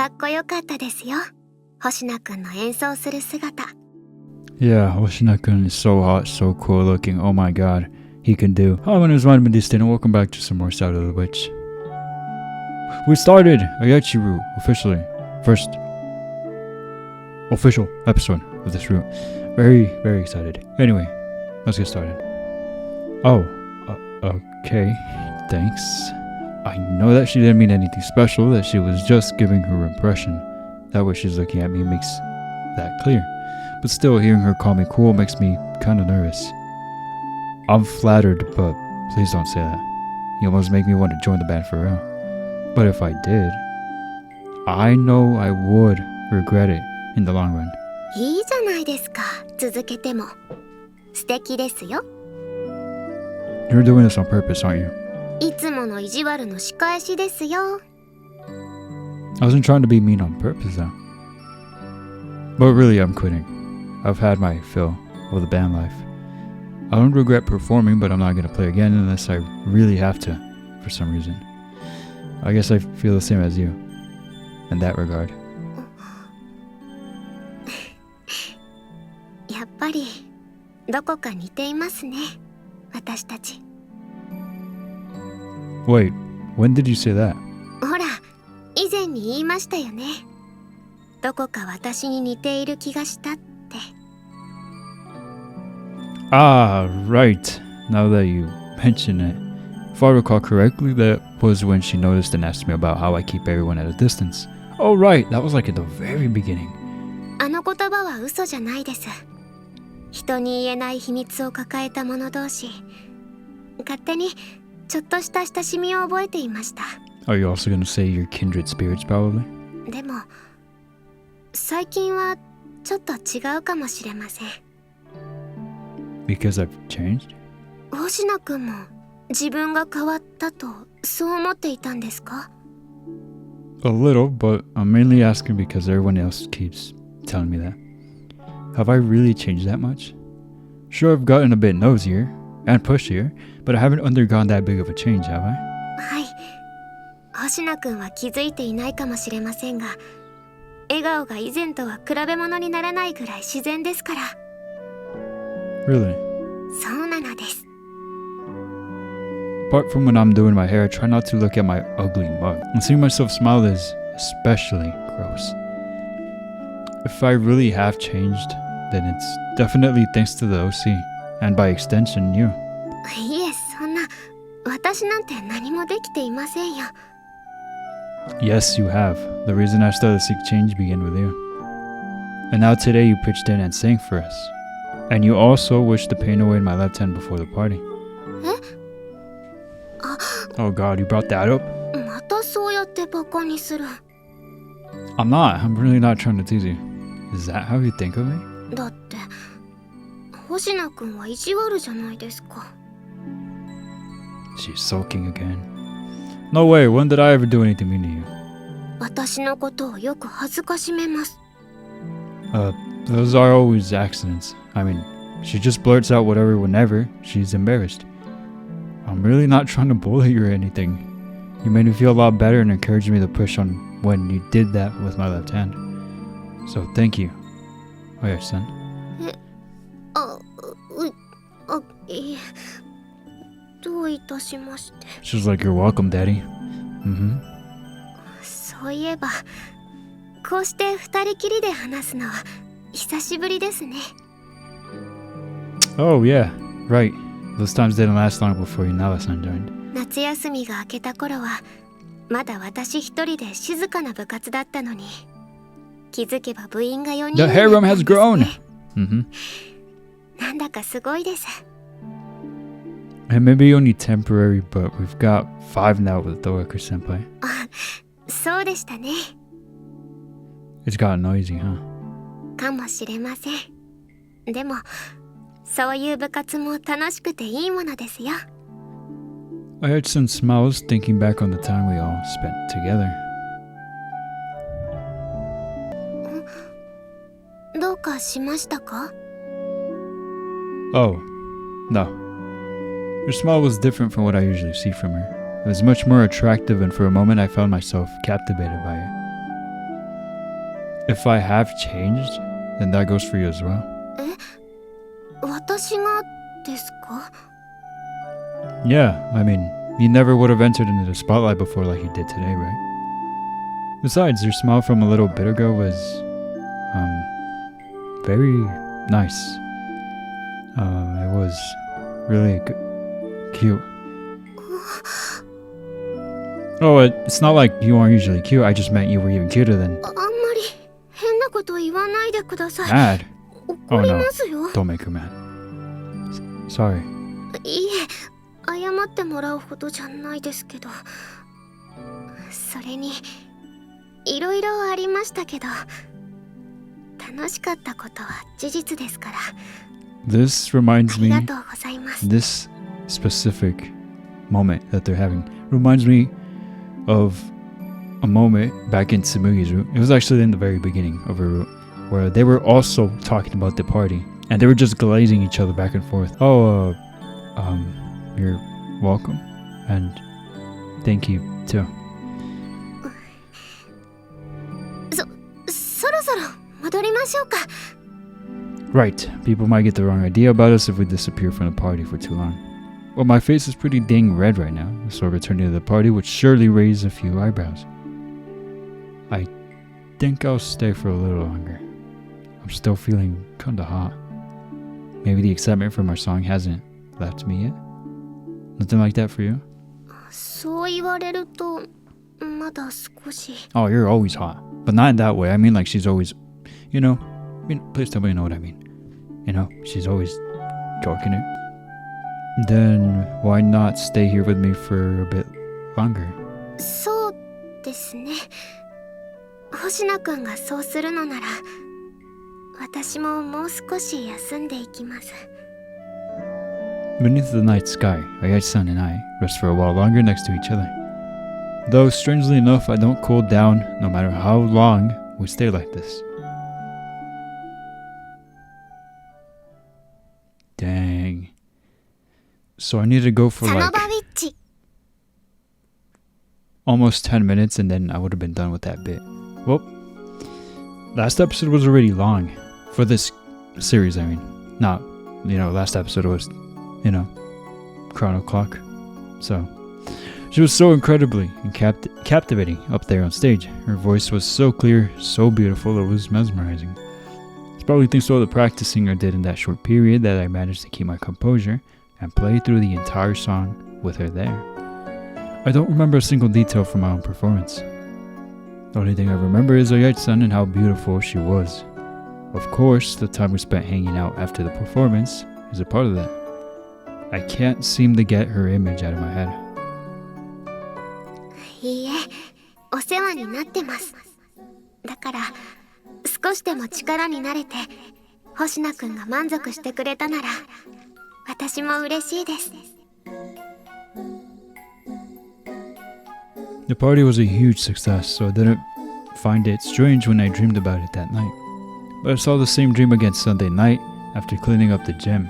かっこよかったですよ。星名くんの演奏する姿。Yeah, Hoshina-kun is so hot, so cool looking. Oh my god, he can do. Hi, my name is VitaminDStain and welcome back to some more Sabbat of the Witch. We started Ayachiru officially. First official episode of this route. Very, very excited. Anyway, let's get started. Oh, okay, thanks. I know that she didn't mean anything special, that she was just giving her impression. That way she's looking at me makes that clear. But still, hearing her call me cool makes me kinda nervous. I'm flattered, but please don't say that. You almost make me want to join the band for real. But if I did, I know I would regret it in the long run. いいじゃないですか。続けても。素敵ですよ。You're doing this on purpose, aren't you? いつもの意地悪の仕返しですよ。I wasn't trying to be mean on purpose, though. But really, I'm quitting. I've had my fill of the band life. I don't regret performing, but I'm not going to play again unless I really have to, for some reason. I guess I feel the same as you, in that regard. やっぱりどこか似ていますね、私たち。Wait, when did you say that? ほら、以前に言いましたよね。どこか私に似ている気がしたって。Ah, right. Now that you mention it. If I recall correctly, that was when she noticed and asked me about how I keep everyone at a distance. Oh, right. That was like at the very beginning. あの言葉は嘘じゃないです。人に言えない秘密を抱えた者同士、勝手にちょっとした親しみを覚えていました。Are you also gonna say you're kindred spirits, probably? でも、最近はちょっと違うかもしれません。Because I've changed? 星名くんも自分が変わったとそう思っていたんですか？ A little, but I'm mainly asking because everyone else keeps telling me that. Have I really changed that much? Sure, I've gotten a bit nosier and pushier, but I haven't undergone that big of a change, have I? はい。星名くんは気づいていないかもしれませんが、笑顔が以前とは比べ物にならないぐらい自然ですから。Really? そうなのです。Apart from when I'm doing my hair, I try not to look at my ugly mug. And seeing myself smile is especially gross. If I really have changed, then it's definitely thanks to the OC, and by extension, you. いえ、そんな、私なんて何もできていませんよ。Yes, you have. The reason I started to seek change began with you. And now today you pitched in and sang for us. And you also wished the pain away in my left hand before the party. え？ Oh god, you brought that up? またそうやってバカにする。I'm not. I'm really not trying to tease you. Is that how you think of me? だって、星名くんは意地悪じゃないですか。She's sulking again. No way, when did I ever do anything mean to you? 私のことをよく恥ずかしめます。Those are always accidents. I mean, she just blurts out whatever whenever she's embarrassed. I'm really not trying to bully you or anything. You made me feel a lot better and encouraged me to push on when you did that with my left hand. So thank you. Oyashi-san. いえ、どういたしまして。She's like, you're welcome, Daddy. Mm-hmm. そういえば、こうして二人きりで話すのは久しぶりですね。Oh, yeah. Right. Those times didn't last long before Inaba-san joined. 夏休みが明けた頃は、まだ私一人で静かな部活だったのに、気づけば部員が4人になったんですね。The harem has grown! Mm-hmm. なんだかすごいです。And maybe only temporary, but we've got 5 now with Doaker-senpai. あ、そうでしたね。It's got noisy, huh? かもしれません。でも、そういう部活も楽しくていいものですよ。I had some smiles thinking back on the time we all spent together. どうかしましたか？ Oh, no. Her smile was different from what I usually see from her. It was much more attractive, and for a moment I found myself captivated by it. if I have changed, then that goes for you as well. 私がですか？ Yeah, I mean, you never would have entered into the spotlight before like you did today, right? Besides, your smile from a little bit ago was, very nice. It was really cute. Oh, it's not like you aren't usually cute. I just meant you were even cuter than あんまり変なこと言わないでください。 mad. 怒りますよ。 Don't make her mad. Sorry. いいえ、謝ってもらうほどじゃないですけど。それに、いろいろありましたけど、楽しかったことは事実ですから。 This reminds あり me, がとうございます。 this specific moment that they're having reminds me of a moment back in Tsurugi's route. It was actually in the very beginning of her route, where they were also talking about the party, and they were just glazing each other back and forth. Oh, you're welcome, and thank you too. そろそろ戻りましょうか。 Right, people might get the wrong idea about us if we disappear from the party for too long. Well, my face is pretty dang red right now, so returning to the party would surely raise a few eyebrows. I think I'll stay for a little longer. I'm still feeling kinda hot. Maybe the excitement from our song hasn't left me yet? Nothing like that for you? そう言われると、まだ少し。 Oh, you're always hot. But not in that way. I mean like she's always, you know, please tell me you know what I mean. You know, she's always joking it. Then why not stay here with me for a bit longer? そうですね。星名くんがそうするのなら、私ももう少し休んでいきます。 Beneath the night sky, Ayachi-san and I rest for a while longer next to each other. Though strangely enough, I don't cool down no matter how long we stay like this. Dang. So I need to go for サノ like バウィッチ。 almost 10 minutes and then I would have been done with that bit. Well, last episode was already long. For this series, I mean. Not, last episode was, Chrono Clock. So, she was so incredibly and captivating up there on stage. Her voice was so clear, so beautiful, it was mesmerizing. It's probably thanks to all the practicing I did in that short period that I managed to keep my composure and play through the entire song with her there. I don't remember a single detail from my own performance. The only thing I remember is Ayachi-san and how beautiful she was. Of course, the time we spent hanging out after the performance is a part of that. I can't seem to get her image out of my head. いいえ、お世話になってます。だから、少しでも力になれて、星名くんが満足してくれたなら、私も嬉しいです。 The party was a huge success, so I didn't find it strange when I dreamed about it that night. But I saw the same dream again Sunday night after cleaning up the gym.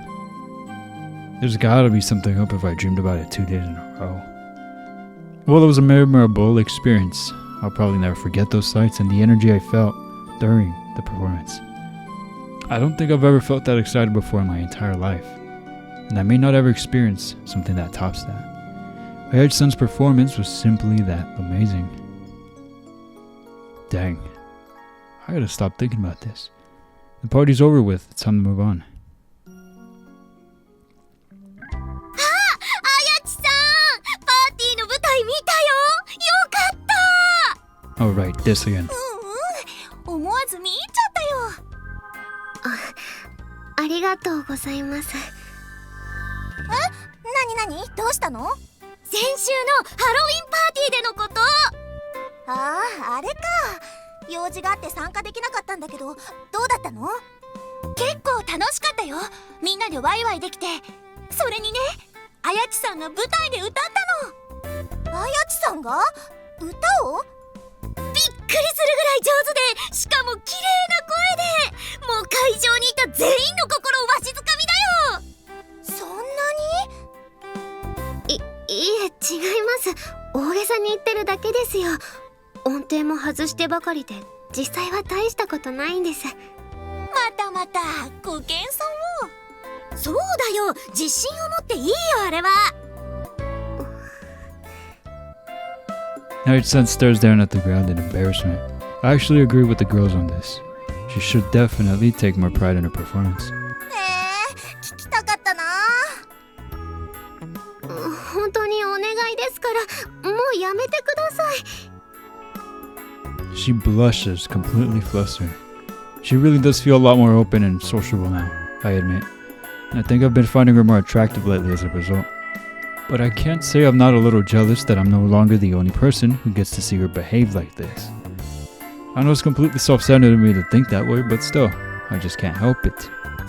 There's gotta be something up if I dreamed about it 2 days in a row. Well, it was a memorable experience. I'll probably never forget those sights and the energy I felt during the performance. I don't think I've ever felt that excited before in my entire life, and I may not ever experience something that tops that. Ayachi-san's performance was simply that amazing. Dang. I gotta stop thinking about this. The party's over with. It's time to move on. あやちさん、パーティーの舞台見たよ。よかった。 Oh right, this again. 思わず見入っちゃったよ。ありがとうございます。なにどうしたの？先週のハロウィンパーティーでのこと。ああ、あれか。用事があって参加できなかったんだけど、どうだったの？結構楽しかったよ。みんなでワイワイできて。それにね、あやちさんが舞台で歌ったの。あやちさんが歌を？びっくりするぐらい上手で、しかも綺麗な声で、もう会場にいた全員の心をわしづかみだよ。そんなに？いえ、違います。大げさに言ってるだけですよ。音程も外してばかりで実際は大したことないんです。またまたご謙遜を。そうだよ、自信を持っていいよあれは。Naruto-san stares down at the ground in embarrassment. I actually agree with the girls on this. She should definitely take more pride in her performance. 聞きたかったな。本当にお願いですから、もうやめてください。She blushes, completely flustered. She really does feel a lot more open and sociable now, I admit. And I think I've been finding her more attractive lately as a result. But I can't say I'm not a little jealous that I'm no longer the only person who gets to see her behave like this. I know it's completely self-centered of me to think that way, but still, I just can't help it.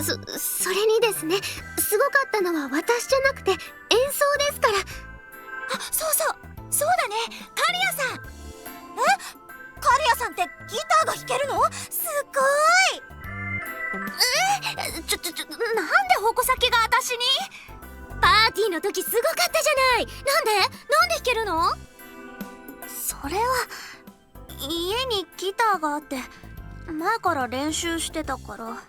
それにですね、すごかったのは私じゃなくて演奏ですから。あ、そうだね、カリアさん。カリアさんってギターが弾けるの？すごい。なんで矛先が私に？パーティーの時すごかったじゃない。なんで弾けるの？それは家にギターがあって前から練習してたから。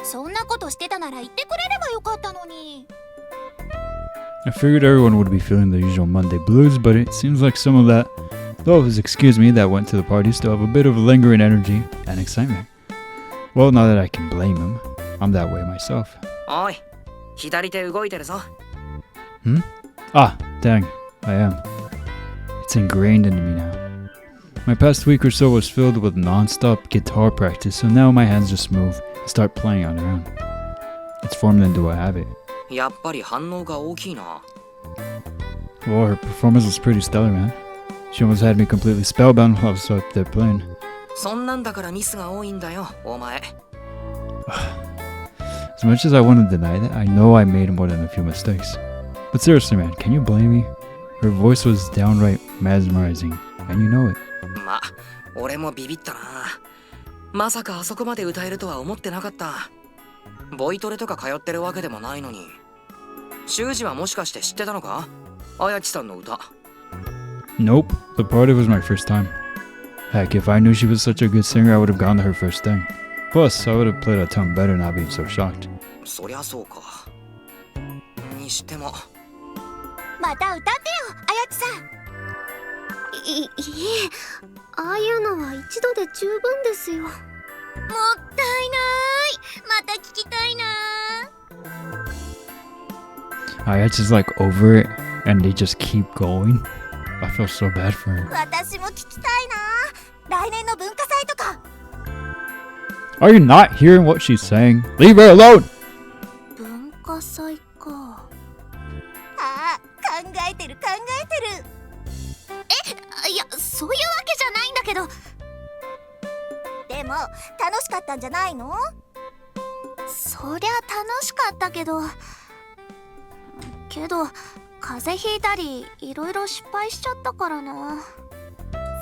そんなことしてたなら言ってくれればよかったのに。I figured everyone would be feeling the usual Monday blues, but it seems like some of that, those, excuse me, that went to the party still have a bit of lingering energy and excitement. Well, not that I can blame him. I'm that way myself. おい、左手動いてるぞ。Ah, dang, I am. It's ingrained into me now. My past week or so was filled with non-stop guitar practice, so now my hands just move and start playing on their own. It's formed into a habit. やっぱり反応が大きいな。Well, her performance was pretty stellar, man. She almost had me completely spellbound while I was up there playing. そんなんだからミスが多いんだよ、お前。As much as I want to deny that, I know I made more than a few mistakes. But seriously, man, can you blame me? Her voice was downright mesmerizing, and you know it. ま、俺もビビったな。まさかあそこまで歌えるとは思ってなかった。ボイトレとか通ってるわけでもないのに。修二はもしかして知ってたのか？綾地さんの歌。Nope, the party was my first time. Heck, if I knew she was such a good singer, I would have gone to her first thing. Plus, I would have played a ton better not being so shocked. そりゃそうか。にしても。また歌ってよ、綾地さん。いえ、ああいうのは一度で十分ですよ。もったいない。また聞きたいな。I just like over it, and they just keep going. I feel so bad for her. 私も聞きたいな。来年の文化祭とか。Are you not hearing what she's saying? Leave her alone! 文化祭か。ああ、考えてる。いや、そういうわけじゃないんだけど。でも楽しかったんじゃないの？そりゃ楽しかったけど風邪ひいたりいろいろ失敗しちゃったからな。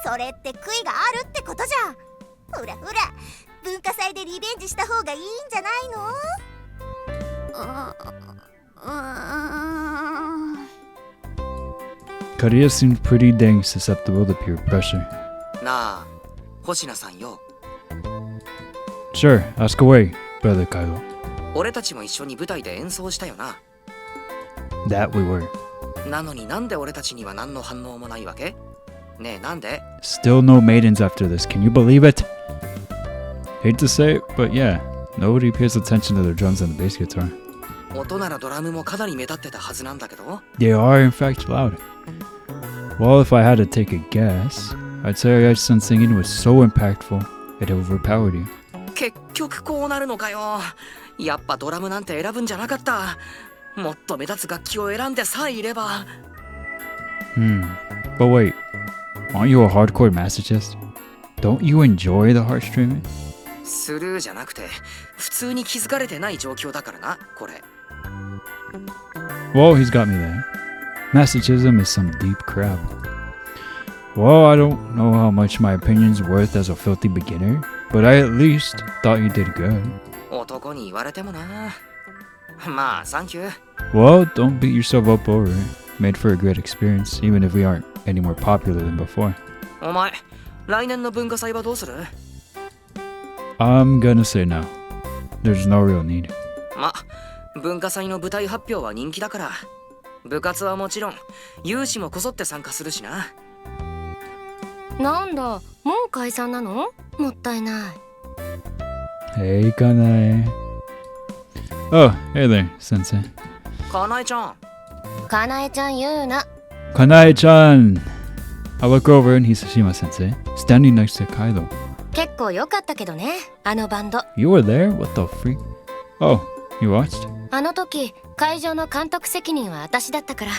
それって悔いがあるってことじゃん。ほら文化祭でリベンジした方がいいんじゃないの？Kariya seemed pretty dang susceptible to peer pressure. なあ、星名さんよ。Sure, ask away, brother Kaido. 俺たちも一緒に舞台で演奏したよな。That we were. なのになんで俺たちには何の反応もないわけ？ねえ、なんで？ Still no maidens after this, can you believe it? Hate to say it, but yeah, nobody pays attention to their drums and the bass guitar. 音ならドラムもかなり目立ってたはずなんだけど。They are in fact loud. Well, if I had to take a guess, I'd say Ayachi-san singing was so impactful, it overpowered you. 結局こうなるのかよ。やっぱドラムなんて選ぶんじゃなかった。もっと目立つ楽器を選んでさえいれば。But wait, aren't you a hardcore masochist? Don't you enjoy the harsh treatment? スルーじゃなくて、普通に気づかれてない状況だからな、これ。Well, he's got me there. Masochism is some deep crap. Well, I don't know how much my opinion's worth as a filthy beginner, but I at least thought you did good. 男に言われてもな。まあ、サンキュー。Well, don't beat yourself up over it. Made for a great experience, even if we aren't any more popular than before. お前、来年の文化祭はどうする？ I'm gonna say no. There's no real need. ま、文化祭の舞台発表は人気だから、部活はもちろん有志もこぞって参加するしな。なんだ、もう解散なの？もったいない。Hey, Kanae. Oh, hey there, Sensei. かなえちゃん。かなえちゃん言うな。 Kanae-chan! I look over and he's Shima Sensei, standing next to Kaido. 結構良かったけどね、あのバンド。You were there? What the freak? Oh, you watched? あの時、会場の監督責任は私だったから、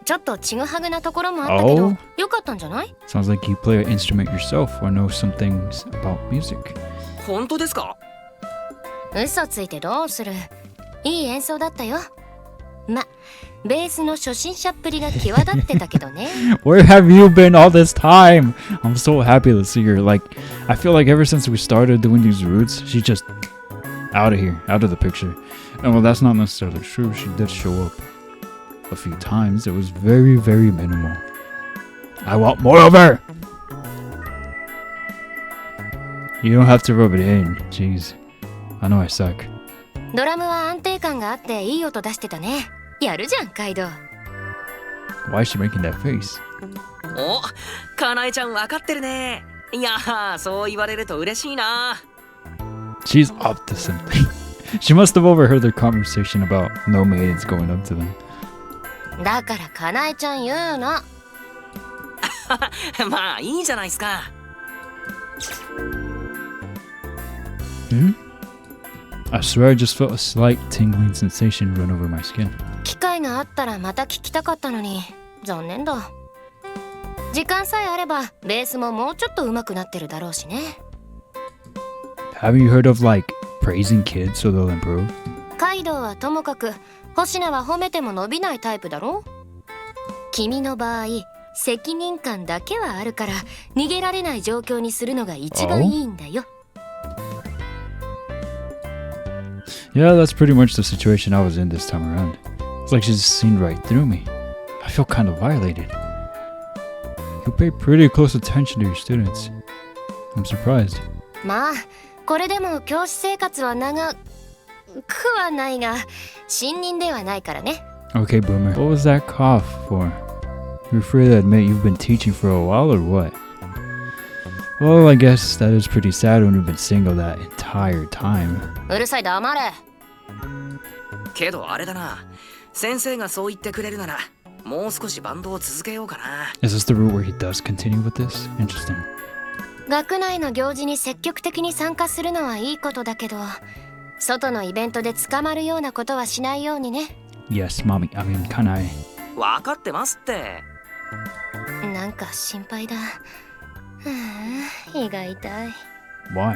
ちょっとちぐはぐなところもあったけど、良かったんじゃない？ Sounds like you play an instrument yourself or know some things about music. 本当ですか？嘘ついてどうする？いい演奏だったよ。ま、ベースの初心者っぷりが際立ってたけどね。Where have you been all this time? I'm so happy to see her. Like, I feel like ever since we started doing these routes, she's just out of here, out of the picture. And well, that's not necessarily true. She did show up a few times. It was very, very minimal. I want more of her! You don't have to rub it in. Jeez. I know I suck. ドラムは安定感があっていい音出してたね。やるじゃん、カイドウ。Why is she making that face? お、かなえちゃん分かってるね。いやー、そう言われると嬉しいな。She's up to something. She must have overheard their conversation about no maidens going up to them. だからかなえちゃん言うな。まあいいじゃないですか。I swear I just felt a slight tingling sensation run over my skin. 機会があったらまた聞きたかったのに、残念だ。時間さえあればベースももうちょっと上手くなってるだろうしね。Haven't you heard of like praising kids so they'll improve? カイドウはともかく、星名は褒めても伸びないタイプだろ。君の場合、責任感だけはあるから逃げられない状況にするのが一番いいんだよ。Yeah, that's pretty much the situation I was in this time around. It's like she's seen right through me. I feel kind of violated. You pay pretty close attention to your students. I'm surprised. まあ、これでも教師生活は長くはないが、新任ではないからね。Okay, Boomer. What was that cough for? You're free to admit you've been teaching for a while or what? Well, I guess that is pretty sad when you've been single that entire time. うるさい、黙れ。けどあれだな。先生がそう言ってくれるなら、もう少しバンドを続けようかな。Is this the route where he does continue with this? Interesting. 学内の行事に積極的に参加するのはいいことだけど、外のイベントで捕まるようなことはしないようにね。Yes, mommy. I mean, can I? 分かってますって。なんか心配だ。胃が痛い。Why?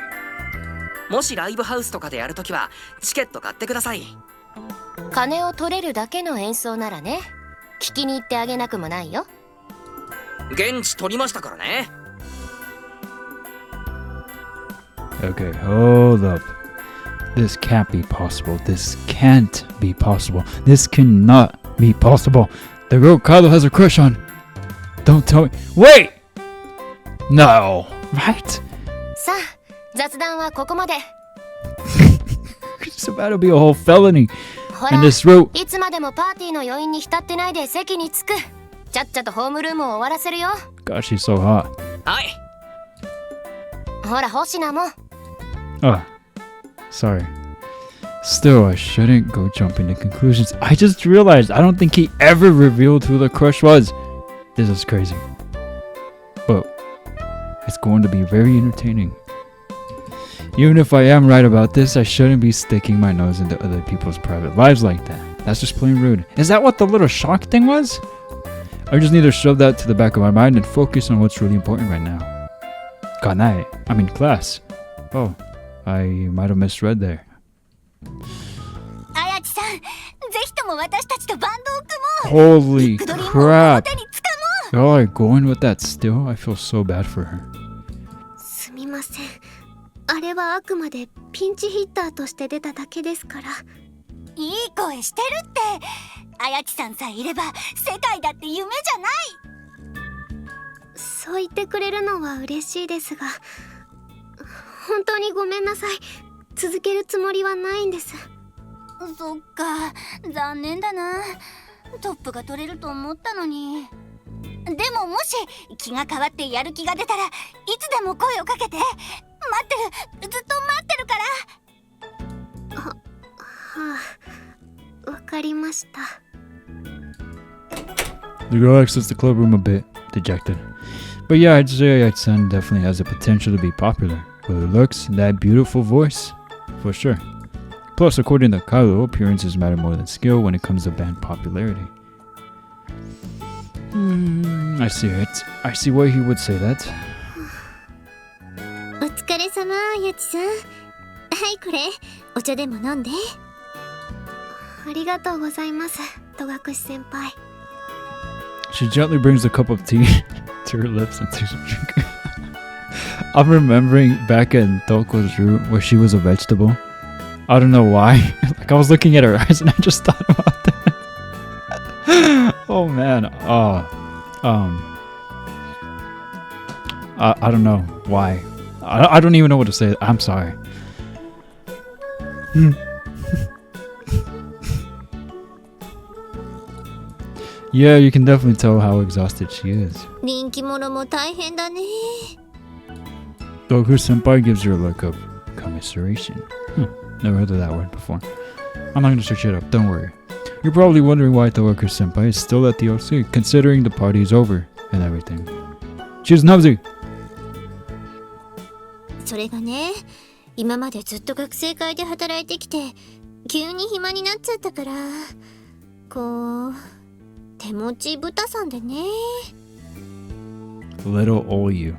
もしライブハウスとかでやるときはチケット買ってください。金を取れるだけの演奏ならね、聞きに行ってあげなくもないよ。現地取りましたからね。Okay, hold up. This can't be possible. This can't be possible. This cannot be possible. The girl Kaido has a crush on. Don't tell me. Wait! No. Right? さあ、雑談はここまで。It's about to be a whole felony. ほら、 And this route. いつまでもパーティーの余韻に浸ってないで席に着く。ちゃっちゃとホームルームを終わらせるよ。God, she's so hot. はい。ほら、星名も。Oh, sorry. Still, I shouldn't go jumping to conclusions. I just realized I don't think he ever revealed who the crush was. This is crazy. But it's going to be very entertaining. Even if I am right about this, I shouldn't be sticking my nose into other people's private lives like that. That's just plain rude. Is that what the little shock thing was? I just need to shove that to the back of my mind and focus on what's really important right now. Kanai. I mean class. Oh, I might have misread there. あやちさん、ぜひとも私たちとバンドを組もう。 Holy ビッグドリームを crap. 表につかも Y'all are going with that still? I feel so bad for her. すみません。あれはあくまでピンチヒッターとして出ただけですから。いい声してるって。あやちさんさえいれば世界だって夢じゃない。そう言ってくれるのは嬉しいですが、本当にごめんなさい。続けるつもりはないんです。そっか、残念だな。トップが取れると思ったのに。でももし気が変わってやる気が出たらいつでも声をかけて。待ってる、ずっと待ってるから。はあ、わかりました。 The girl exits the club room a bit dejected. But yeah, I'd say Ayat-san definitely has the potential to be popular. With her looks and that beautiful voice, for sure. Plus, according to Kailo, appearances matter more than skill when it comes to band popularity. I see it. I see why he would say that. お疲れ様、やちさん。はい、これお茶でも飲んで。ありがとうございます、戸隠先輩。 She gently brings the cup of tea to her lips and takes a drink. I'm remembering back in Toko's room where she was a vegetable. I don't know why. Like I was looking at her eyes and I just thought about that. Oh man. I don't know why. I don't even know what to say. I'm sorry. Yeah, you can definitely tell how exhausted she is. 人気者も大変だね。Doku Senpai gives her a look of commiseration. Never heard of that word before. I'm not gonna search it up, don't worry. You're probably wondering why Doku Senpai is still at the OC, considering the party is over and everything. She's Nubsy! それがね、今までずっと学生会で働いてきて急に暇になっちゃったから、こう手持ち豚さんでね。 Little old you.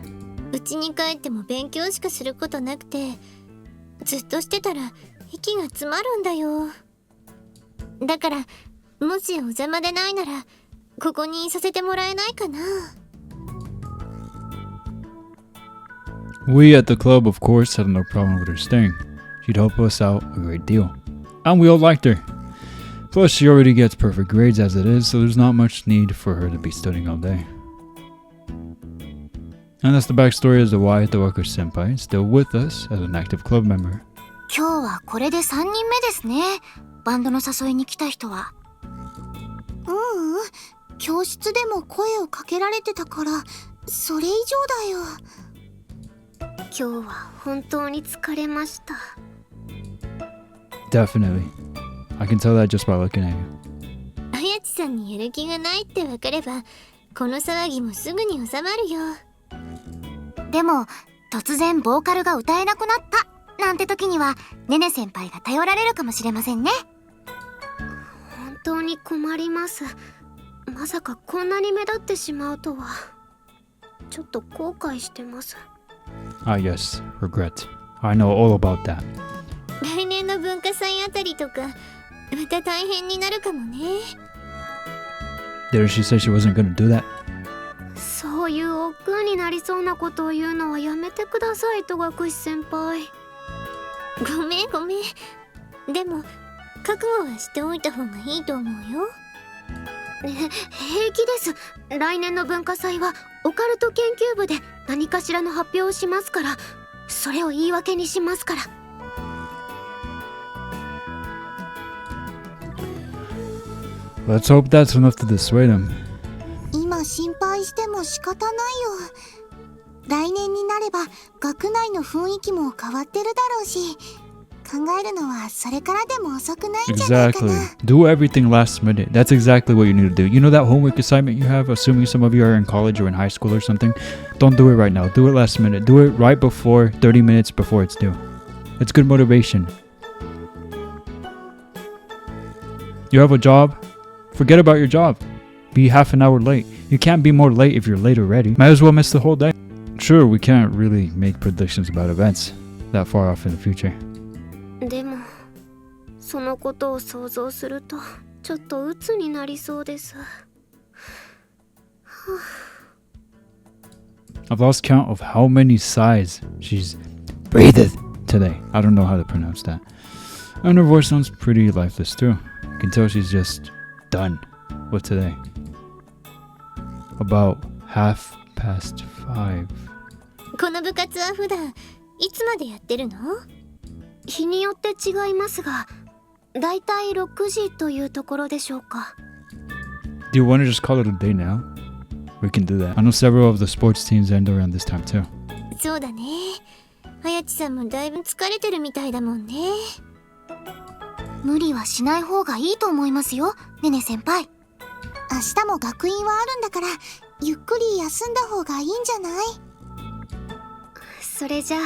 うちに帰っても勉強しかすることなくて、ずっとしてたら息が詰まるんだよ。だからもしお邪魔でないならここにいさせてもらえないかな。 We at the club, of course, had no problem with her staying. She'd help us out a great deal. And we all liked her. Plus, she already gets perfect grades as it is, so there's not much need for her to be studying all day. And that's the backstory as to why Doku Senpai is still with us as an active club member. 今日はこれで3人目ですね。バンドの誘いに来た人は。教室でも声をかけられてたからそれ以上だよ。今日は本当に疲れました。 Definitely. I can tell that just by looking at you. あやちさんにやる気がないって分かればこの騒ぎもすぐに収まるよ。でも突然ボーカルが歌えなくなったなんて時にはネネ先輩が頼られるかもしれませんね。本当に困ります。まさかこんなに目立ってしまうとは。ちょっと後悔してます。 Ah, yes. Regret. I know all about that. 来年の文化祭あたりとかまた大変になるかもね。 Didn't she say she wasn't gonna do that? そういう億劫になりそうなことを言うのはやめてください、戸隠先輩。ごめん。でも覚悟はしておいた方がいいと思うよ。平気です。来年の文化祭はオカルト研究部で何かしらの発表をしますから、それを言い訳にしますから。 Let's hope that's enough to dissuade him. 今心配しても仕方ないよ。来年になれば学内の雰囲気も変わってるだろうし、考えるのはそれからでも遅くないんじゃないかな。 Exactly. Do everything last minute. That's exactly what you need to do. You know that homework assignment you have, assuming some of you are in college or in high school or something? Don't do it right now. Do it last minute. Do it right before 30 minutes before it's due. It's good motivation. You have a job? Forget about your job. Be half an hour late. You can't be more late if you're late already. Might as well miss the whole day. Sure, we can't really make predictions about events that far off in the future. でもそのことを想像するとちょっと鬱になりそうです。 I've lost count of how many sighs she's breathed today. I don't know how to pronounce that. And her voice sounds pretty lifeless too. You can tell she's just done with today. About 5:30. この部活は普段いつまでやってるの？日によって違いますが、だいたい6時というところでしょうか。 Do you want to just call it a day now? We can do that. I know several of the sports teams end around this time too. そうだね。はやちさんもだいぶ疲れてるみたいだもんね。無理はしない方がいいと思いますよ、ねね先輩。明日も学院はあるんだから、ゆっくり休んだ方がいいんじゃない？それじゃあ、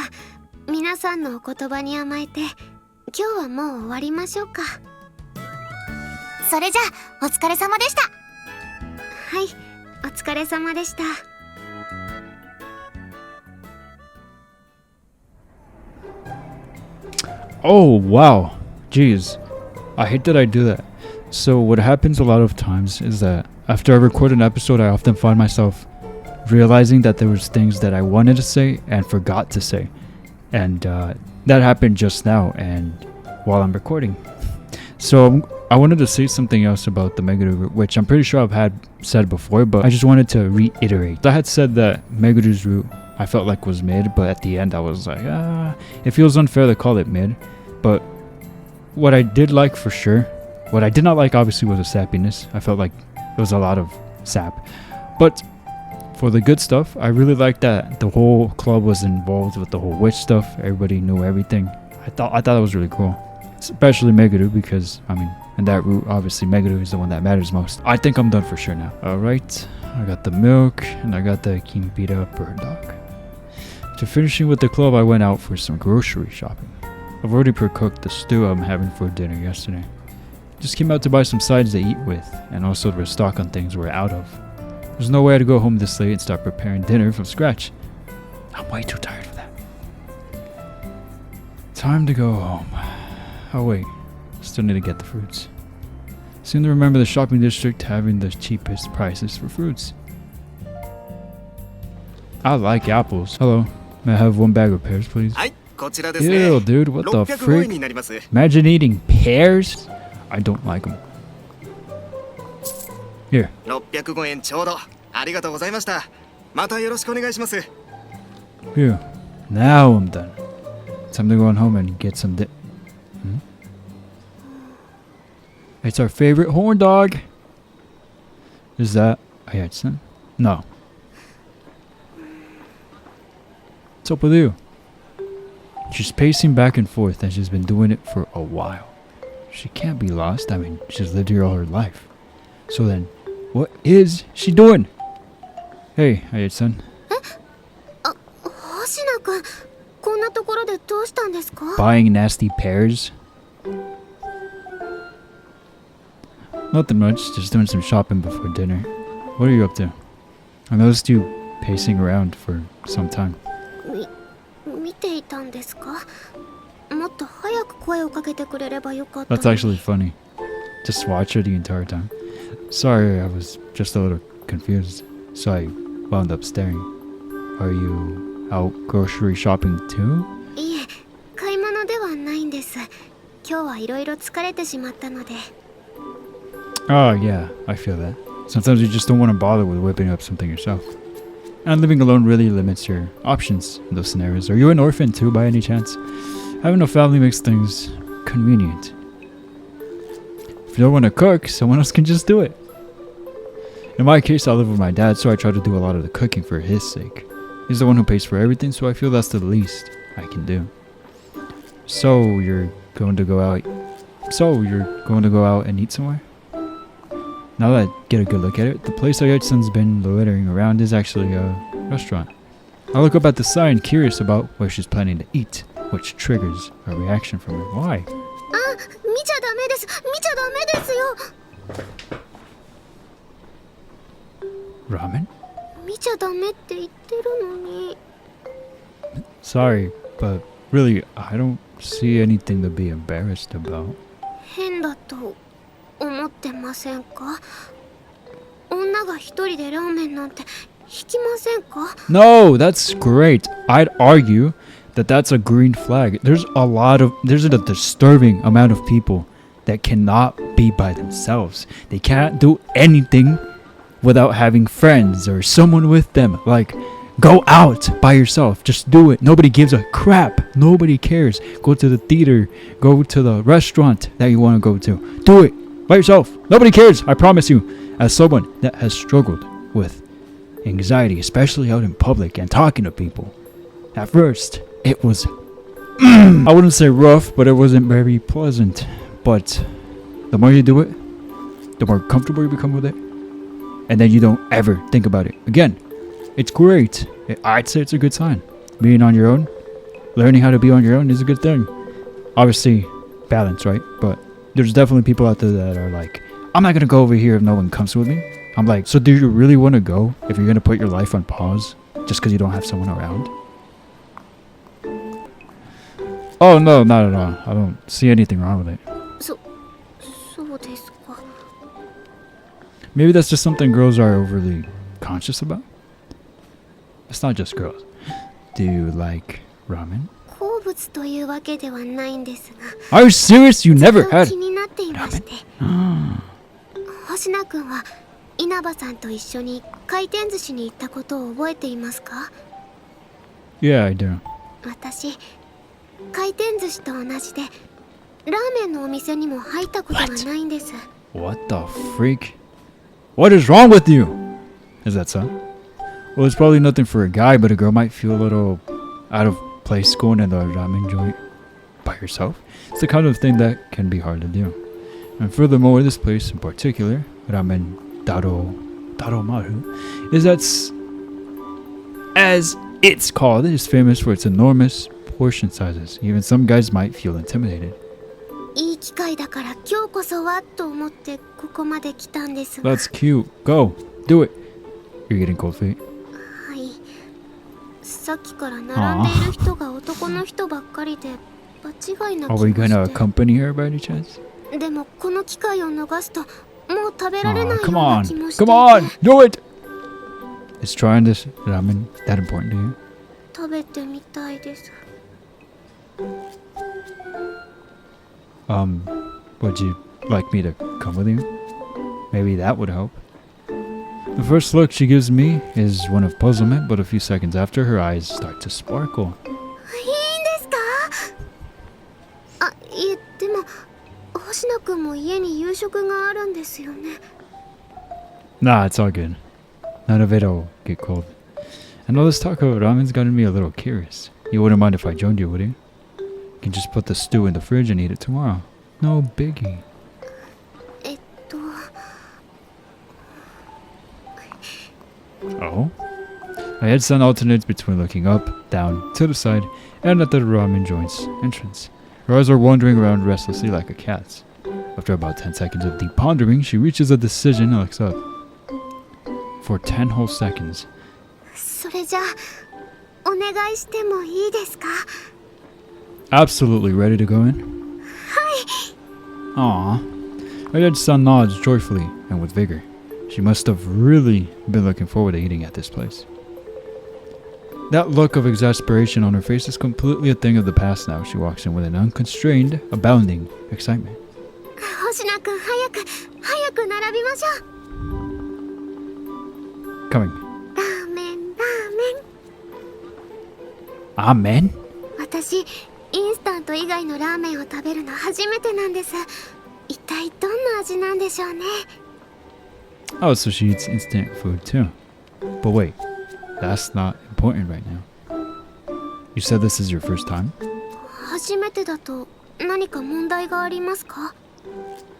皆さんのお言葉に甘えて、今日はもう終わりましょうか。それじゃあ、お疲れ様でした。はい、お疲れ様でした。Oh, wow. Jeez. I hate that I do that. So what happens a lot of times is that after I record an episode, I often find myself realizing that there was things that I wanted to say and forgot to say. And that happened just now and while I'm recording. So I wanted to say something else about the Meguru route, which I'm pretty sure I've had said before, but I just wanted to reiterate. I had said that Meguru's route I felt like was mid, but at the end I was like, it feels unfair to call it mid. But what I did like for sure, what I did not like obviously was the sappiness. I felt like there was a lot of sap. But for the good stuff, I really liked that the whole club was involved with the whole witch stuff. Everybody knew everything. I thought it was really cool. Especially Meguru, because I mean, in that route, obviously Meguru is the one that matters most. I think I'm done for sure now. Alright, I got the milk and I got the Kimpira bird dog. After finishing with the club, I went out for some grocery shopping. I've already pre-cooked the stew I'm having for dinner yesterday. Just came out to buy some sides to eat with, and also to restock on things we're out of. There's no way to go home this late and start preparing dinner from scratch. I'm way too tired for that. Time to go home. Oh wait, still need to get the fruits. Seem to remember the shopping district having the cheapest prices for fruits. I like apples. Hello, may I have one bag of pears, please? Ew, dude, what the freak? Imagine eating pears? I don't like them. Here. 605円ちょうど。ありがとうございました。またよろしくお願いします。 Phew. Now I'm done. Time to go on home and get some It's our favorite horn dog. Is that Ayatsu? No. What's up with you? She's pacing back and forth and she's been doing it for a while. She can't be lost. I mean, she's lived here all her life. So then, what is she doing? Hey, Ayatsu. 星野くん、こんなところでどうしたんですか？ Buying nasty pears? Nothing much, just doing some shopping before dinner. What are you up to? I noticed you pacing around for some time. 見ていたんですか？もっと早く声をかけてくれればよかった。 That's actually funny. Just watch her the entire time. Sorry, I was just a little confused, so I wound up staring. Are you out grocery shopping too? いえ、買い物ではないんです。今日はいろいろ疲れてしまったので。 Oh yeah, I feel that. Sometimes you just don't want to bother with whipping up something yourself. And living alone really limits your options in those scenarios. Are you an orphan too by any chance? Having a family makes things convenient. If you don't want to cook, someone else can just do it. In my case, I live with my dad, so I try to do a lot of the cooking for his sake. He's the one who pays for everything, so I feel that's the least I can do. So you're going to go out and eat somewhere? Now that I get a good look at it, the place Ayatsun's been loitering around is actually a restaurant. I look up at the sign, curious about where she's planning to eat, which triggers a reaction from her. Why? 見ちゃダメです。見ちゃダメですよ。 Ramen? 見ちゃダメって言ってるのに。 Sorry, but really, I don't see anything to be embarrassed about. 変だと思ってませんか？女が一人でラーメンなんて引きませんか？ No, that's great. I'd argue that that's a green flag. There's a disturbing amount of people that cannot be by themselves. They can't do anything without having friends or someone with them. Like, Go out by yourself. Just do it. Nobody gives a crap. Nobody cares. Go to the theater. Go to the restaurant that you want to go to. Do it by yourself. Nobody cares. I promise you. As someone that has struggled with anxiety, especially out in public and talking to people, at first it was I wouldn't say rough, but it wasn't very pleasant. But the more you do it, the more comfortable you become with it, and then you don't ever think about it again. It's great. I'd say it's a good sign. Being on your own, learning how to be on your own is a good thing. Obviously, balance, right? But there's definitely people out there that are like, I'm not going to go over here if no one comes with me. I'm like, so do you really want to go if you're going to put your life on pause just because you don't have someone around? Oh, no, not at all. I don't see anything wrong with it. そうですか。 Maybe that's just something girls are overly conscious about. It's not just girls. Do you like ramen? 好物というわけではないんですが。 Are you serious? You never ずっと had 気になっていまして。星名くんは稲葉さんと一緒に回転寿司に行ったことを覚えていますか？ Yeah, I do. 私、回転寿司と同じでラーメンのお店にも入ったことがないんです。 What the freak? What is wrong with you? Is that so? Well, it's probably nothing for a guy, but a girl might feel a little out of place going in the ramen joint by herself. It's the kind of thing that can be hard to do. And furthermore, this place in particular, Ramen Maru, is that's as it's called, it is famous for its enormous portion sizes. Even some guys might feel intimidated. いい機会だから今日こそはと思ってここまで来たんですが。 That's cute. Go. Do it. You're getting cold feet. はい。さっきから並んでいる人が男の人ばっかりで場違いな気 Are が we し gonna て。 accompany her by any chance? でもこの機会を逃すともう食べられないよう Come な on. 気もしてい Come て。 on. Do it. Is trying this ramen that important to you? 食べてみたいです。 Would you like me to come with you? Maybe that would help. The first look she gives me is one of puzzlement, but a few seconds after, her eyes start to sparkle. いいんですか？あ、いえ、でも星野くんも家に夕食があるんですよね。 Nah, it's all good. None of it'll get cold. And all this talk about ramen's gotten me a little curious. You wouldn't mind if I joined you, would you? You can just put the stew in the fridge and eat it tomorrow. No biggie. Oh? My head sun alternates between looking up, down, to the side, and at the ramen joint's entrance. Her eyes are wandering around restlessly like a cat's. After about 10 seconds of deep pondering, she reaches a decision and looks up. For 10 whole seconds. それじゃあお願いしてもいいですか？ Absolutely ready to go in? Aww. My dead son nods joyfully and with vigor. She must have really been looking forward to eating at this place. That look of exasperation on her face is completely a thing of the past now. She walks in with an unconstrained, abounding excitement. 星名くん早く並びましょう。 Coming. ラーメン。 Amen? 私インスタント以外のラーメンを食べるの初めてなんです。一体どんな味なんでしょうね。 Oh, so she eats instant food too. But wait, that's not important right now. You said this is your first time? 初めてだと何か問題がありますか？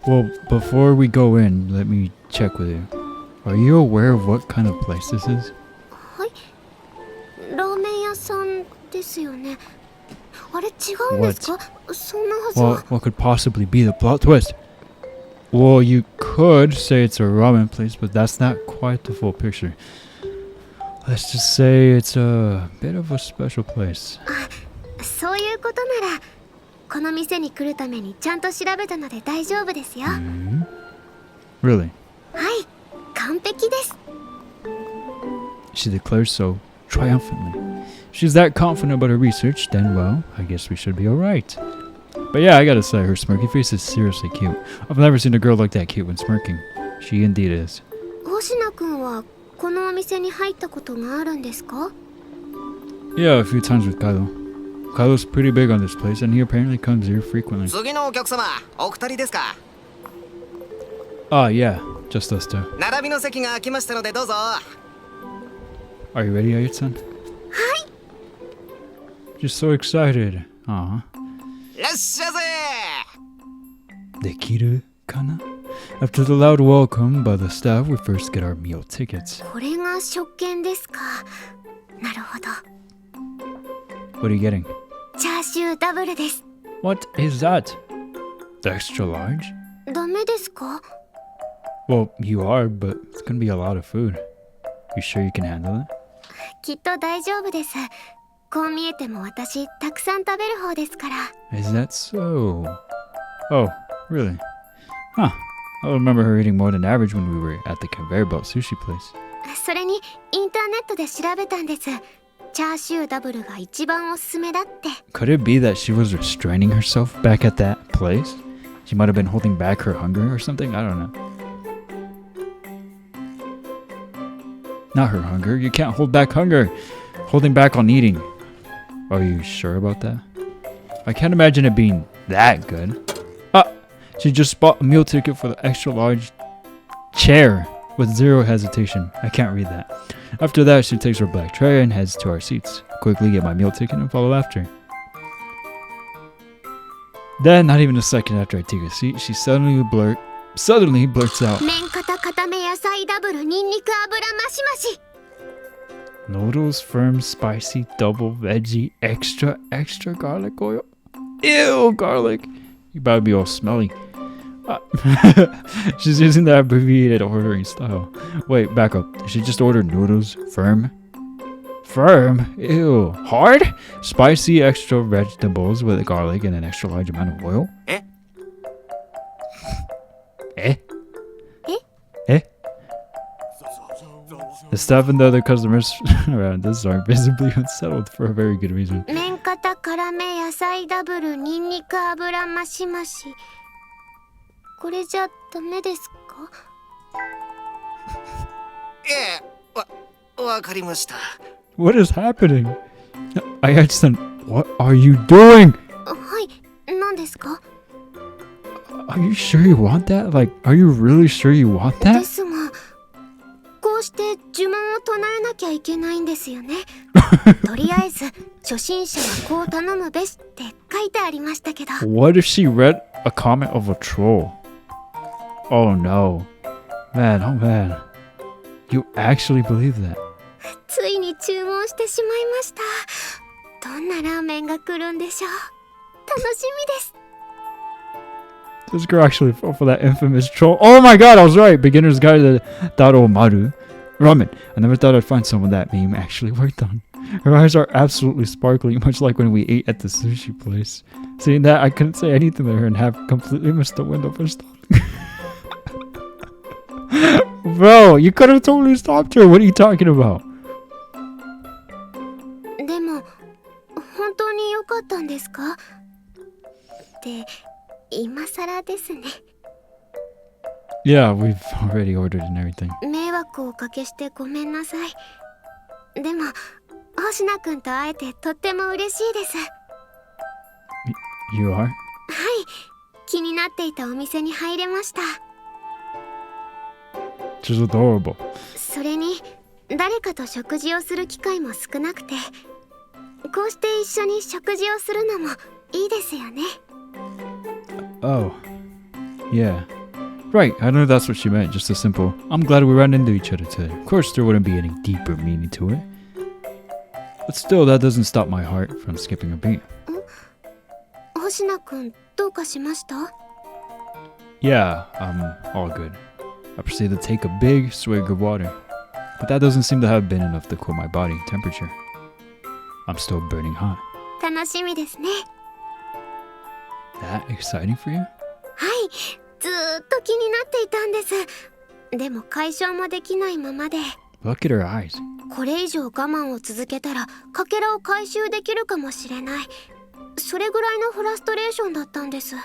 Well, before we go in, let me check with you. Are you aware of what kind of place this is? はい。ラーメン屋さんですよね。あれ違うんですか？そんなはず Well, は。 what could possibly be the plot twist? Well, you could say it's a ramen place, but that's not quite the full picture. Let's just say it's a bit of a special place. そういうことならこの店に来るためにちゃんと調べたので大丈夫ですよ。Really? はい、完璧です。 She declares so triumphantly. If she's that confident about her research, then, well, I guess we should be alright. But yeah, I gotta say, her smirky face is seriously cute. I've never seen a girl look that cute when smirking. She indeed is. 星名くんはこのお店に入ったことがあるんですか？ Yeah, a few times with Kylo. Kylo's pretty big on this place, and he apparently comes here frequently. 次のお客様、お二人ですか。 Ah, yeah, just us two. 並びの席が空きましたのでどうぞ。 Are you ready, Ayut-san? Hi. Just so excited. Aw. いらっしゃいませ。 Dekiru kana? After the loud welcome by the staff, we first get our meal tickets. これが食券ですか。なるほど。 What are you getting? チャーシューダブルです。 What is that? The extra large? ダメですか？ Well, you are, but it's gonna be a lot of food. You sure you can handle it? きっと大丈夫です。こう見えても私たくさん食べる方ですから。 Is that so? Oh, really? Huh. I remember her eating more than average when we were at the conveyor belt sushi place. それにインターネットで調べたんです。チャーシューダブルが一番おすすめだって。 Could it be that she was restraining herself back at that place? She might have been holding back her hunger or something? I don't know. Not her hunger. You can't hold back hunger. Holding back on eating. Are you sure about that? I can't imagine it being that good. Ah! She just bought a meal ticket for the extra large chair with zero hesitation. I can't read that. After that, she takes her black tray and heads to our seats. Quickly get my meal ticket and follow after. Then, not even a second after I take a seat, she suddenly blurts out, 麺固固め野菜ダブルニンニク油マシマシ。 Noodles firm spicy double veggie extra garlic oil. Ew, garlic. You better be all smelly. She's using the abbreviated ordering style. Wait, back up. Did she just order noodles firm? Firm? Ew. Hard? Spicy extra vegetables with garlic and an extra large amount of oil? Eh? Eh? Eh? Eh? The staff and the other customers around us are visibly unsettled for a very good reason. 麺固辛め野菜ダブルニンニク油マシマシ。これじゃダメですか？わかりました。 What is happening? Ayach-san, what are you doing? はい、何ですか？ Are you sure you want that? Like, are you really sure you want で that? すが、こうして呪文を唱えなきゃいけないんですよね。とりあえず初心者はこう頼むべしって書いてありましたけど。 What if she read a comment of a troll? Oh no. Man, oh man. You actually believe that? ついに注文してしまいました。どんなラーメンが来るんでしょう。楽しみです。 This girl actually fell for that infamous troll. Oh my god, I was right. Beginner's Guide to Daro Maru. Ramen. I never thought I'd find someone that meme actually worked on. Her eyes are absolutely sparkling, much like when we ate at the sushi place. Seeing that, I couldn't say anything to her and have completely missed the window for stopping. Bro, you could have totally stopped her. What are you talking about? でも本当に良かったんですか？で、今更ですね。 Yeah, we've already ordered and everything. 迷惑をおかけしてごめんなさい。でも星名くんと会えてとっても嬉しいです。 You are? はい、気になっていたお店に入れました。 She's adorable. それに誰かと食事をする機会も少なくて、こうして一緒に食事をするのもいいですよね。 Oh. Yeah. Right, I know that's what she meant. Just a simple, I'm glad we ran into each other today. Of course, there wouldn't be any deeper meaning to it. But still, that doesn't stop my heart from skipping a beat. 星名くんどうかしました？ Yeah, I'm all good. I proceed to take a big swig of water. But that doesn't seem to have been enough to cool my body temperature. I'm still burning hot. 楽しみですね。 That exciting for you? はい、ずーっと気になっていたんです。でも解消もできないままで。 Look at her eyes. これ以上我慢を続けたらかけらを回収できるかもしれない。それぐらいのフラストレーションだったんです。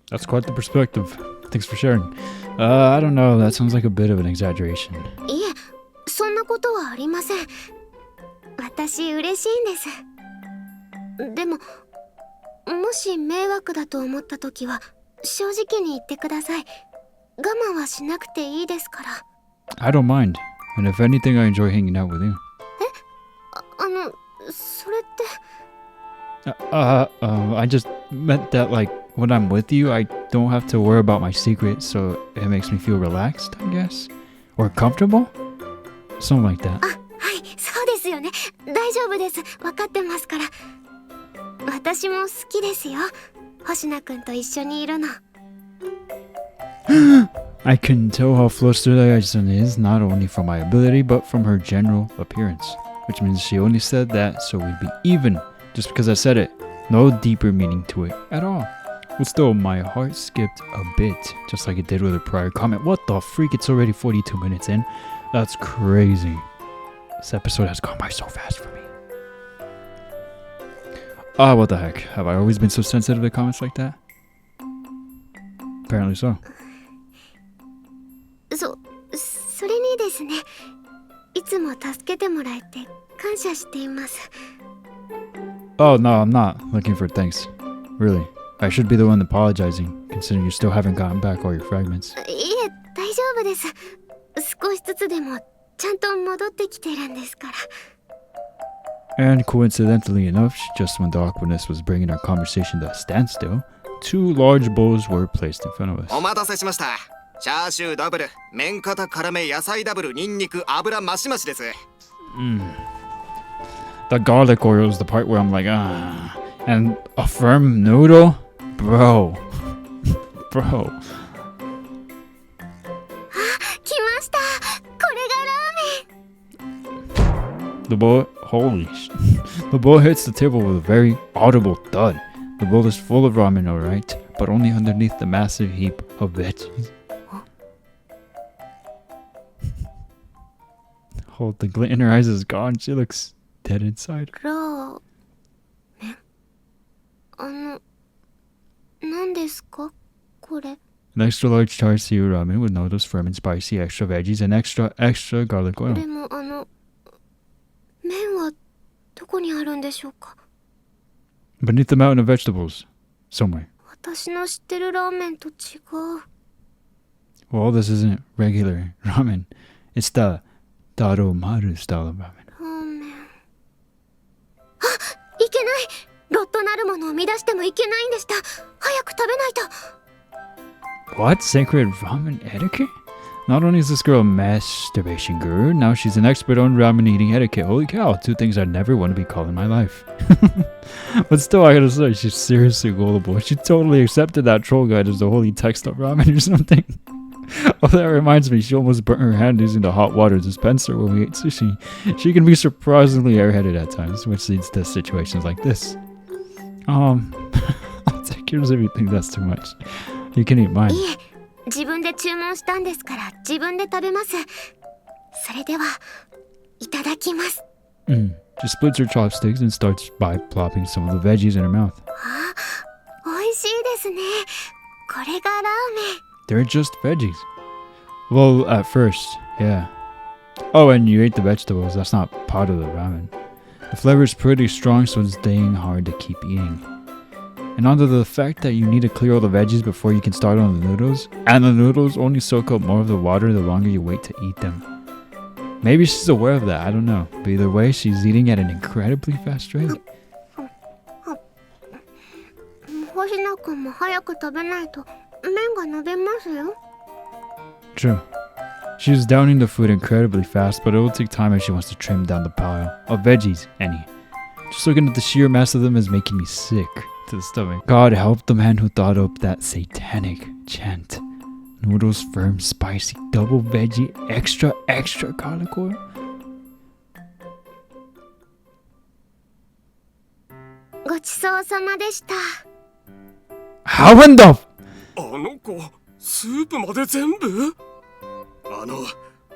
That's quite the perspective. Thanks for sharing. I don't know. That sounds like a bit of an exaggeration. いえ、そんなことはありません。私嬉しいんです。でももし迷惑だと思った時は正直に言ってください。我慢はしなくていいですから。 I don't mind. And if anything, I enjoy hanging out with you. それって I just meant that, like, when I'm with you, I don't have to worry about my secret, so it makes me feel relaxed, I guess? Or comfortable? Something like that. はい、そうですよね。大丈夫です。分かってますから。私も好きですよ。星名くんと一緒にいるの。I can tell how flustered Ayajin is, not only from my ability, but from her general appearance. Which means she only said that so we'd be even, just because I said it. No deeper meaning to it at all. But still, my heart skipped a bit, just like it did with her prior comment. What the freak, it's already 42 minutes in? That's crazy. This episode has gone by so fast for me. What the heck? Have I always been so sensitive to comments like that? Apparently so. それにですね、いつも助けてもらえて感謝しています。 Oh, no, I'm not looking for thanks. Really. I should be the one apologizing, considering you still haven't gotten back all your fragments. いえ、大丈夫です。少しずつでもちゃんと戻ってきてるんですから。 And coincidentally enough, just when the awkwardness was bringing our conversation to a standstill, 2 large bowls were placed in front of us. お待たせしました。チャーシューダブル、麺肩辛め野菜ダブル、ニンニク油マシマシです。The garlic oil is the part where I'm like, and a firm noodle? Bro. Bro. 来ました。これがラーメン。 The bowl, holy sh! The bowl hits the table with a very audible thud. The bowl is full of ramen, alright, but only underneath the massive heap of veggies. Oh, the glint in her eyes is gone. She looks dead inside. ラーメン。何ですかこれ。 An extra large char siu ramen with noodles, firm and spicy, extra veggies, and extra garlic oil. でも麺はどこにあるんでしょうか。 Beneath the mountain of vegetables. Somewhere. 私の知ってるラーメンと違う。 Well, this isn't regular ramen. It's the Daromaru style of ramen. ラーメン。いけない。ロットなるものを乱してもいけないんでした。早く食べないと。 What? Sacred ramen etiquette? Not only is this girl a masturbation guru, now she's an expert on ramen eating etiquette. Holy cow, 2 things I never want to be called in my life. But still, I gotta say, she's seriously gullible. She totally accepted that troll guide as the holy text of ramen or something. Oh, that reminds me, she almost burnt her hand using the hot water dispenser when we ate sushi. She can be surprisingly airheaded at times, which leads to situations like this. I'll take yours if you think that's too much. You can eat mine. いえ、自分で注文したんですから自分で食べます。それでは、いただきます。 She splits her chopsticks and starts by plopping some of the veggies in her mouth. 美味しいですね。これがラーメン。 They're just veggies. Well, at first, yeah. Oh, and you ate the vegetables. That's not part of the ramen. The flavor is pretty strong, so it's dang hard to keep eating. And onto the fact that you need to clear all the veggies before you can start on the noodles. And the noodles only soak up more of the water the longer you wait to eat them. Maybe she's aware of that, I don't know. But either way, she's eating at an incredibly fast rate. 星名くんも早く食べないと麺が伸びますよ。 True. She's downing the food incredibly fast, but it will take time if she wants to trim down the pile of veggies, any. Just looking at the sheer mass of them is making me sick to the stomach. God help the man who thought up that satanic chant. Noodles, firm, spicy, double veggie, extra garlic oil. ごちそうさまでした。 How in the あの子、スープまで全部？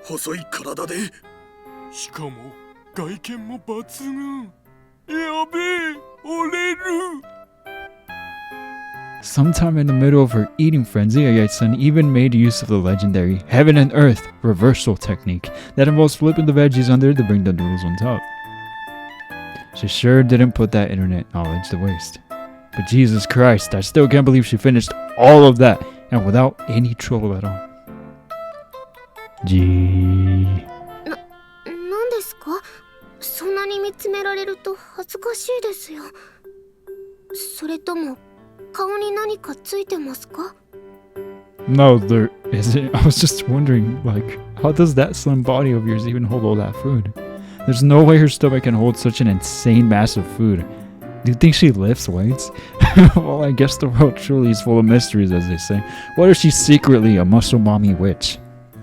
細い体で。しかも、外見も抜群。やべえ、折れる。 Sometime in the middle of her eating frenzy, Ayai-san even made use of the legendary Heaven and Earth reversal technique that involves flipping the veggies under to bring the noodles on top. She sure didn't put that internet knowledge to waste. But Jesus Christ, I still can't believe she finished all of that and without any trouble at all. Gee. なんですか？そんなに見つめられると恥ずかしいですよ。それとも顔に何かついてますか？ No, there isn't. I was just wondering, like, how does that slim body of yours even hold all that food? There's no way her stomach can hold such an insane mass of food. Do you think she lifts weights? Well, I guess the world truly is full of mysteries, as they say. What if she's secretly a muscle mommy witch?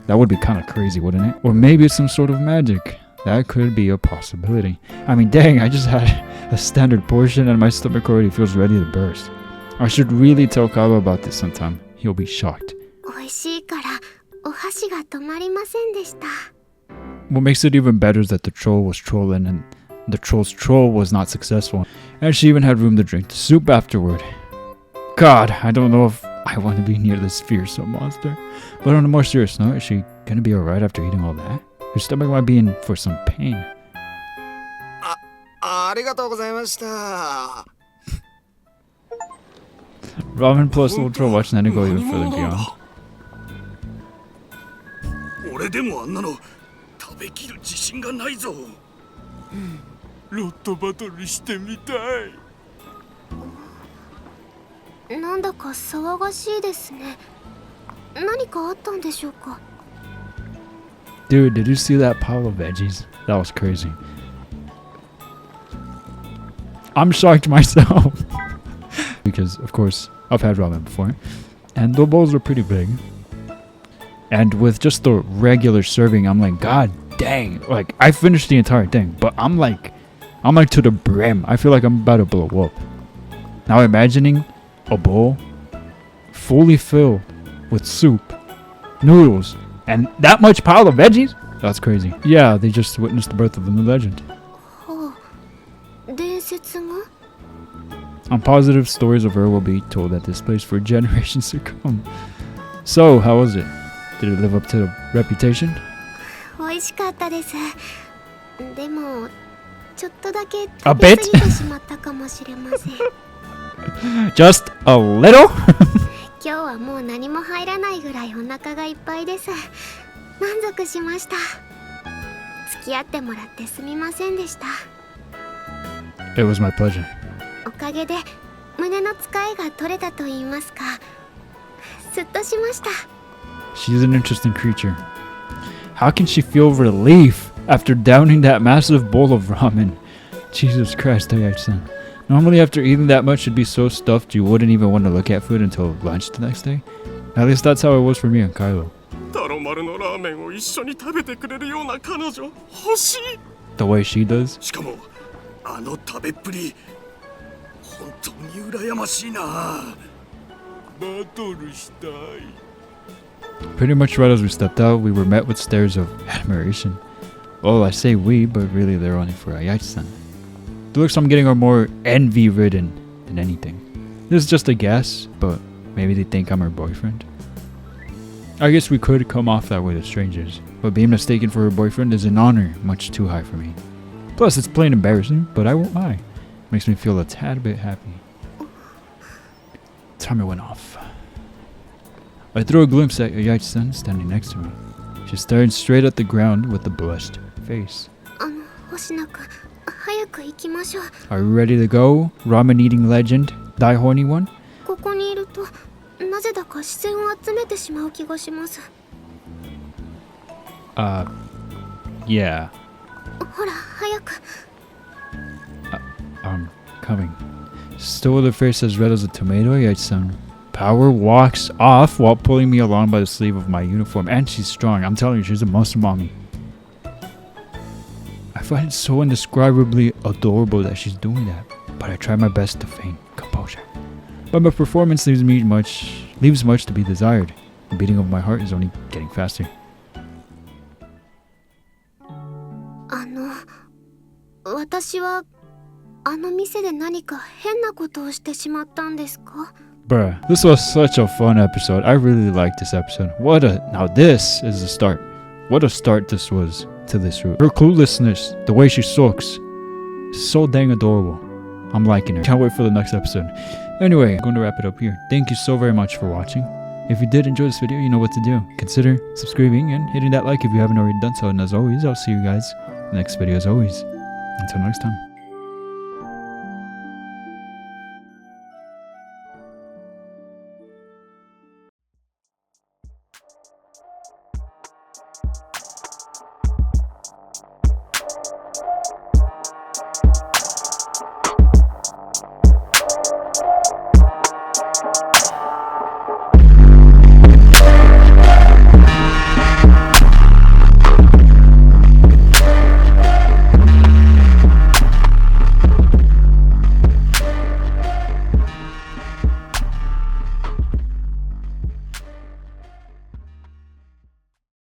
That would be kind of crazy, wouldn't it? Or maybe it's some sort of magic. That could be a possibility. I mean, dang, I just had a standard portion and my stomach already feels ready to burst. I should really tell Kyle about this sometime. He'll be shocked. 美味しいからお箸が止まりませんでした。 What makes it even better is that the troll was trolling and the troll's troll was not successful. And she even had room to drink the soup afterward. God, I don't know if I want to be near this fearsome monster. But on a more serious note, is she gonna be alright after eating all that? Her stomach might be in for some pain. ありがとうございました。 Ramen plus little troll watch Nene go even further beyond. 俺でもあんなの食べきる自信がないぞ。ロットバトルしてみたい。なんだか騒がしいですね。何かあったんでしょうか？ Dude, did you see that pile of veggies? That was crazy. I'm shocked myself. Because, of course, I've had ramen before. And the bowls are pretty big. And with just the regular serving, I'm like, God dang. Like, I finished the entire thing. But I'm like to the brim. I feel like I'm about to blow up. Now imagining a bowl fully filled with soup, noodles, and that much pile of veggies? That's crazy. Yeah, they just witnessed the birth of the new legend. はあ、伝説が？ I'm positive stories of her will be told at this place for generations to come. So, how was it? Did it live up to the reputation? 美味しかったです。でもちょっとだけ A 食べ bit? 過ぎてしまったかもしれません。 Just a little? 今日はもう何も入らないぐらいお腹がいっぱいです。満足しました。付き合ってもらってすみませんでした。 It was my pleasure. おかげで胸の使いが取れたと言いますか。すっとしました。 She's an interesting creature. How can she feel relief after downing that massive bowl of ramen? Jesus Christ, Tayachi-san. Normally after eating that much, you'd be so stuffed you wouldn't even want to look at food until lunch the next day. At least that's how it was for me and Kylo. タロマルのラーメンを一緒に食べてくれるような彼女欲しい。 The way she does. しかもあの食べっぷり本当に羨ましいな。バトルしたい。 Pretty much right as we stepped out, we were met with stares of admiration. Well, I say we, but really they're only for Ayachi-san. The looks I'm getting are more envy-ridden than anything. This is just a guess, but maybe they think I'm her boyfriend. I guess we could come off that way to strangers, but being mistaken for her boyfriend is an honor much too high for me. Plus, it's plain embarrassing, but I won't lie. Makes me feel a tad bit happy. Timer went off. I threw a glimpse at Ayachi-san standing next to me. She stared straight at the ground with a blushed face. 星野くん、早く行きましょう。 Are you ready to go, ramen-eating legend, die horny one? ここにいるとなぜだか視線を集めてしまう気がします。 Yeah. ほら、早く。 I'm coming. Still with a face as red as a tomato, Ayachi-san. Power walks off while pulling me along by the sleeve of my uniform, and she's strong. I'm telling you, she's a muscle mommy. I find it so indescribably adorable that she's doing that, but I try my best to feign composure. But my performance leaves much to be desired. The beating of my heart is only getting faster. 私はあの店で何か変なことをしてしまったんですか？ Bruh, this was such a fun episode. I really liked this episode. Now this is the start. What a start this was to this route. Her cluelessness, the way she sulks, So dang adorable. I'm liking her. Can't wait for the next episode. Anyway, I'm going to wrap it up here. Thank you so very much for watching. If you did enjoy this video, you know what to do. Consider subscribing and hitting that like if you haven't already done so. And as always, I'll see you guys in the next video as always. Until next time.